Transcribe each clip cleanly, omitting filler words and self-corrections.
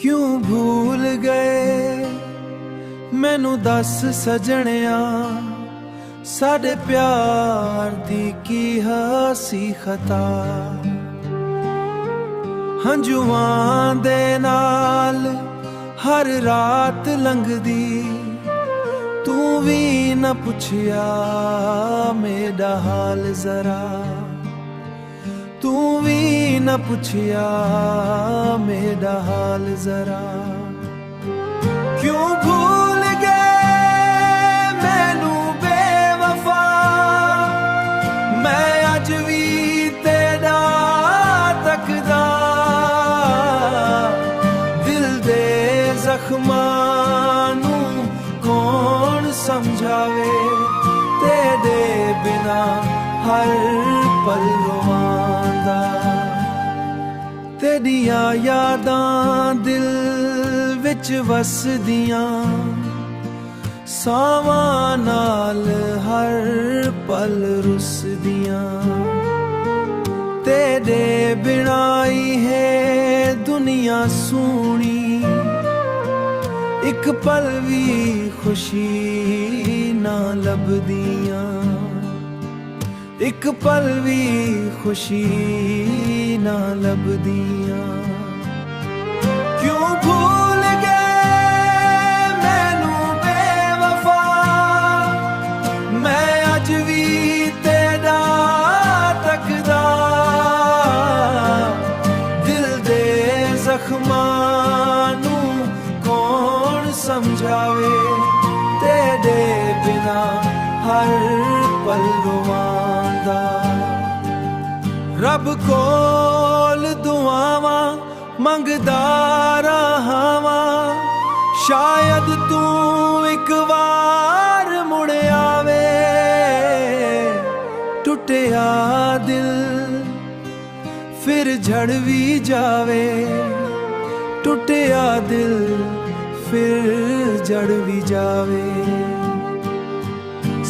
क्यों भूल गए मैनू दस सजणिया साडे प्यार दी की हसी खता। हंजुआं दे नाल हर रात लंघदी तू भी न पुछया मेरा हाल जरा। तू भी न पुछया मेरा हाल जरा। क्यों भूल गए मैनू बेवफा मैं अज भी तेरा तकदा। दिल दे जख्मां नू कौन समझावे तेरे बिना हर पल रोवांदा। तेरिया यादां दिल विच वसदियां सावां नाल हर पल रुसदियां। तेरे बिना ही है दुनिया सोहनी एक पल भी खुशी ना लभदियां। एक पल भी खुशी ना लभदियां। क्यों भूल गए मैनू बेवफा मैं अज भी तेरा तकदा। दिल दे जख्मां नू कौन समझावे तेरे बिना हर पल रोवांदा। रब कोल दुआवां मंगदा रहावां शायद तू एक बार मुड़ आवे। टुटिया दिल फिर झड़ भी जावे। टुटिया दिल फिर जड़ भी जावे।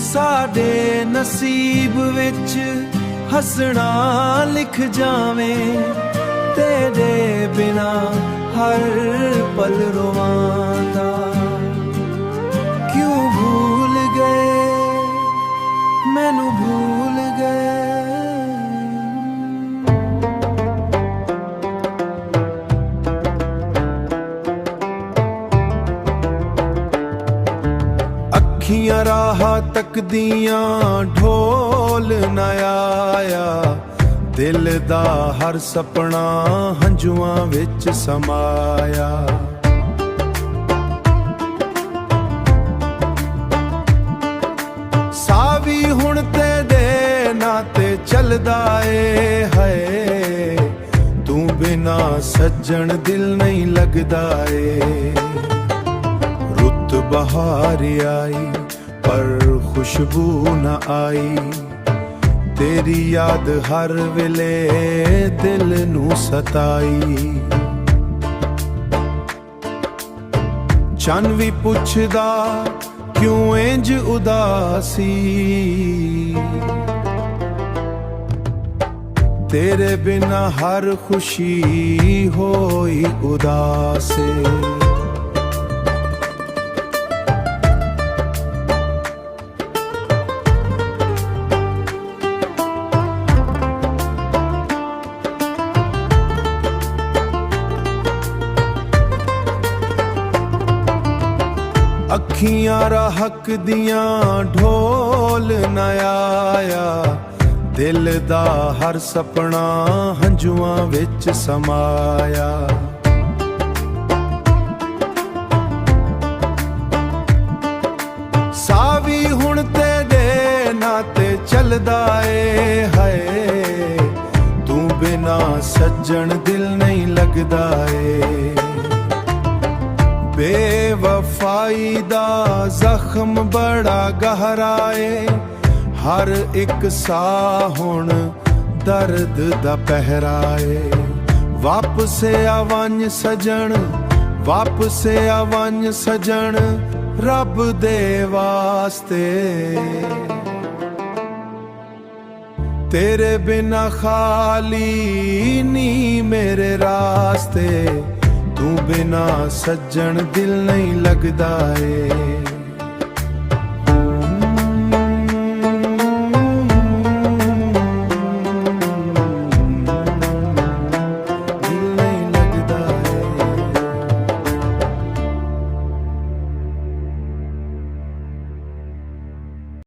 साडे नसीब विच हसना लिख जावे तेरे बिना हर पल रोवांदा। क्यों भूल गए मैनू भूल गए। अखियां राह तकदियां ढोल न आया। दिल दा हर सपना हंजुआं विच समाया। सावी हुण तेरे नाते चलदा ए है। तू बिना सज्जन दिल नहीं लगदा ए। रुत बहार आई पर खुशबू न आई। तेरी याद हर वेले दिल नू सताई। चन भी पुछदा क्यों इंज उदासी। तेरे बिना हर खुशी होई उदासे। अखियां रहक दियां ढोल न आया। दिल दा हर सपना हंजुआं विच समाया। सावी हुण तेरे नाते चलदा ए है। तू बिना सज्जन दिल नहीं लगदा ए। बेवफाई दा जख्म बड़ा गहरा है। हर एक साह हुण दर्द दा पहरा है। वापस आवन सजन वापस आवन सजन रब दे वास्ते। तेरे बिना खाली नी मेरे रास्ते। तू ਬਿਨਾ ਸੱਜਣ ਦਿਲ ਨਹੀਂ ਲੱਗਦਾ ਏ।